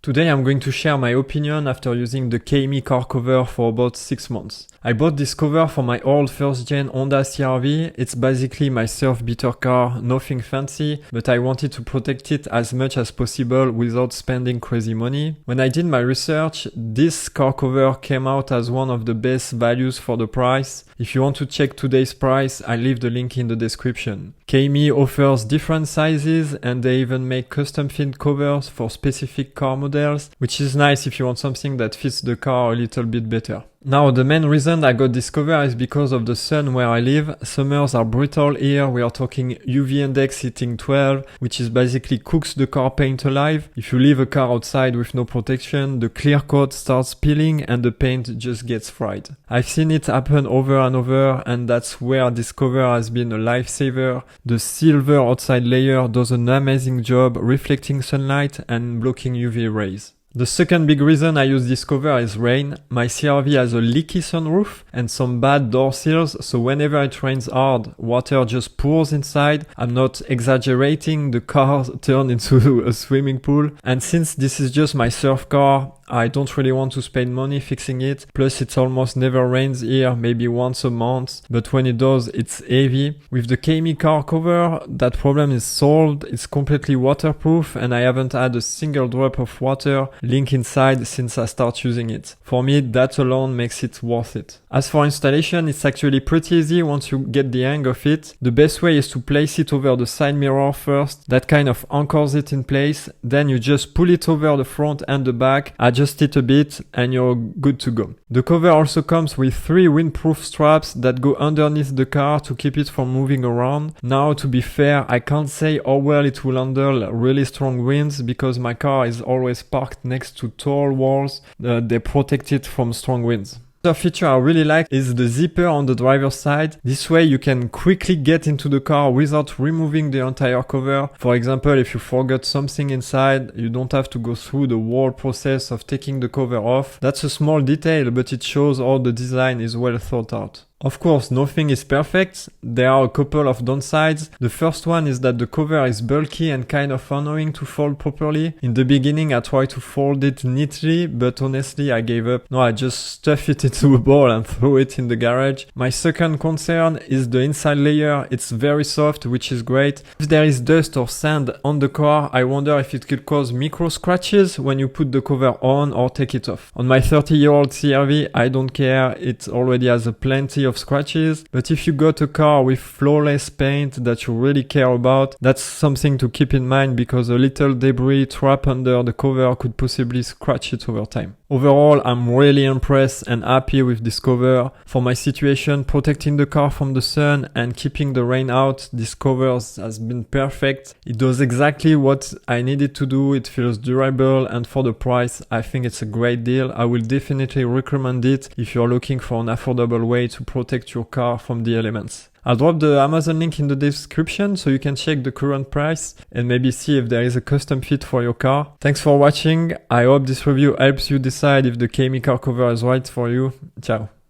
Today I'm going to share my opinion after using the Kayme car cover for about 6 months. I bought this cover for my old first-gen Honda CR-V. It's basically my surf-beater car, nothing fancy, but I wanted to protect it as much as possible without spending crazy money. When I did my research, this car cover came out as one of the best values for the price. If you want to check today's price, I leave the link in the description. Kayme offers different sizes and they even make custom-fit covers for specific car models, which is nice if you want something that fits the car a little bit better. Now, the main reason I got this cover is because of the sun where I live. Summers are brutal here. We are talking UV index hitting 12, which is basically cooks the car paint alive. If you leave a car outside with no protection, the clear coat starts peeling and the paint just gets fried. I've seen it happen over and over, and that's where this cover has been a lifesaver. The silver outside layer does an amazing job reflecting sunlight and blocking UV rays. The second big reason I use this cover is rain. My CR-V has a leaky sunroof and some bad door seals, so whenever it rains hard, water just pours inside. I'm not exaggerating, the car turned into a swimming pool. And since this is just my surf car, I don't really want to spend money fixing it. Plus it almost never rains here, maybe once a month, but when it does, it's heavy. With the Kayme car cover, that problem is solved. It's completely waterproof and I haven't had a single drop of water leak inside since I started using it. For me, that alone makes it worth it. As for installation, it's actually pretty easy once you get the hang of it. The best way is to place it over the side mirror first. That kind of anchors it in place. Then you just pull it over the front and the back, adjust it a bit, and you're good to go. The cover also comes with 3 windproof straps that go underneath the car to keep it from moving around. Now, to be fair, I can't say how well it will handle really strong winds because my car is always parked next to tall walls. They protect it from strong winds. The feature I really like is the zipper on the driver's side. This way you can quickly get into the car without removing the entire cover. For example, if you forgot something inside, you don't have to go through the whole process of taking the cover off. That's a small detail, but it shows how the design is well thought out. Of course, nothing is perfect. There are a couple of downsides. The first one is that the cover is bulky and kind of annoying to fold properly. In the beginning, I tried to fold it neatly, but honestly, I gave up. No, I just stuffed it into a ball and threw it in the garage. My second concern is the inside layer. It's very soft, which is great. If there is dust or sand on the car, I wonder if it could cause micro scratches when you put the cover on or take it off. On my 30-year-old CR-V, I don't care. It already has plenty of scratches, but if you got a car with flawless paint that you really care about, that's something to keep in mind because a little debris trapped under the cover could possibly scratch it over time. Overall, I'm really impressed and happy with this cover. For my situation, protecting the car from the sun and keeping the rain out, this cover has been perfect. It does exactly what I needed to do. It feels durable, and for the price, I think it's a great deal. I will definitely recommend it if you're looking for an affordable way to protect your car from the elements. I'll drop the Amazon link in the description so you can check the current price and maybe see if there is a custom fit for your car. Thanks for watching. I hope this review helps you decide if the Kayme car cover is right for you. Ciao.